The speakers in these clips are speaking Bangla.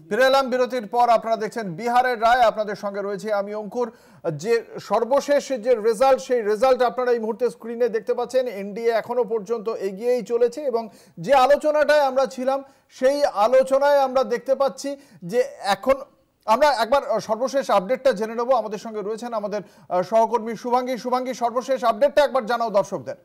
ফিরে এলাম বিরতির পর। আপনারা দেখছেন বিহারের রায়, আপনাদের সঙ্গে রয়েছে আমি অঙ্কুর। যে সর্বশেষ যে রেজাল্ট, সেই রেজাল্ট আপনারা এই মুহূর্তে স্ক্রিনে দেখতে পাচ্ছেন। এনডিএ এখনো পর্যন্ত এগিয়েই চলেছে এবং যে আলোচনাটায় আমরা ছিলাম সেই আলোচনায় আমরা দেখতে পাচ্ছি যে এখন আমরা একবার সর্বশেষ আপডেটটা জেনে নেব। আমাদের সঙ্গে রয়েছেন আমাদের সহকর্মী শুভাঙ্গী। শুভাঙ্গী, সর্বশেষ আপডেটটা একবার জানাও দর্শকদের।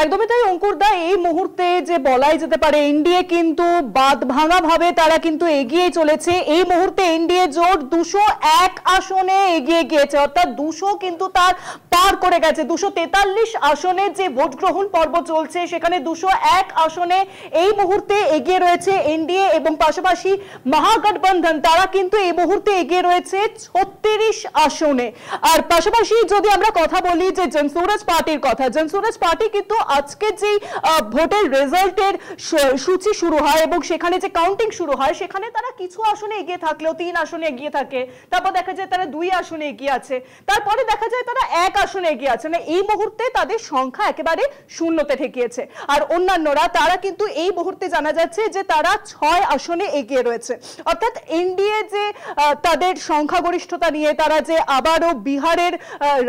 একদমই তাই অঙ্কুরদা, এই মুহূর্তে যে বলাই যেতে পারে এনডিএ কিন্তু বাদ ভাঙা ভাবে তারা কিন্তু এগিয়ে চলেছে। এই মুহূর্তে এনডিএ জোট 201 আসনে এগিয়ে গিয়েছে, অর্থাৎ 200 কিন্তু তার পার করে গেছে। 243 আসনে যে ভোট গ্রহণ পর্ব চলছে সেখানে 201 আসনে এই মুহূর্তে এগিয়ে রয়েছে এনডিএ এবং পাশাপাশি মহাগঠবন্ধন তারা কিন্তু এই মুহূর্তে এগিয়ে রয়েছে 36 আসনে। আর পাশাপাশি যদি আমরা কথা বলি যে জনসুরাজ পার্টির কথা, জনসুরাজ পার্টি কিন্তু আজকে যে ভোটের রেজাল্টের সূচি শুরু হয় এবং সেখানে যে কাউন্টিং শুরু হয় সেখানে তারা কিছু আসনে এগিয়ে থাকলেও 3 আসনে এগিয়ে থাকে, তারপর দেখা যায় তারা 2 আসনে এগিয়ে আছে, তারপরে দেখা যায় তারা 1 আসনে এগিয়ে আছে। না, এই মুহূর্তে তাদের সংখ্যা একেবারে শূন্যতে ঠেকিয়েছে। আর অন্যান্যরা তারা কিন্তু এই মুহূর্তে জানা যাচ্ছে যে তারা 6 আসনে এগিয়ে রয়েছে। অর্থাৎ এনডিএ যে তাদের সংখ্যাগরিষ্ঠতা নিয়ে তারা যে আবারও বিহারের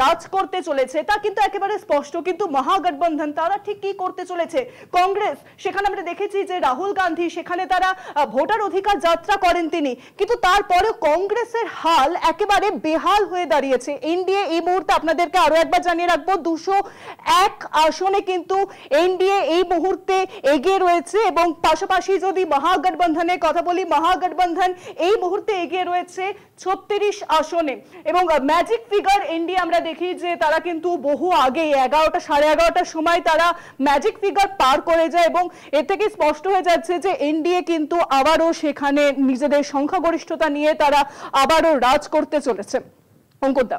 রাজ করতে চলেছে তা কিন্তু একেবারে স্পষ্ট। কিন্তু মহাগঠবন্ধন তারা ঠিক কি করতে চলেছে? কংগ্রেস, সেখানে আমরা দেখেছি যে রাহুল গান্ধী সেখানে তারা ভোটার অধিকার যাত্রা করেন তিনি, কিন্তু তারপরে কংগ্রেসের হাল একেবারে বেহাল হয়ে দাঁড়িয়েছে। এনডিএ এই মুহূর্তে আপনাদেরকে আরো একবার জানিয়ে রাখবো 201 আসনে কিন্তু এনডিএ এই মুহূর্তে এগিয়ে রয়েছে এবং পাশাপাশি যদি মহাগঠবন্ধনের কথা বলি, মহাগঠবন্ধন এই মুহূর্তে এগিয়ে রয়েছে 36 আসনে এবং ম্যাজিক ফিগার এনডিএ আমরা দেখি যে তারা কিন্তু বহু আগে 11টা 11:30টার সময় তারা ম্যাজিক ফিগার পার করে যায় এবং এর থেকে স্পষ্ট হয়ে যাচ্ছে যে এনডিএ কিন্তু আবারও সেখানে নিজেদের সংখ্যাগরিষ্ঠতা নিয়ে তারা আবারও রাজ করতে চলেছে। অঙ্কুরদা।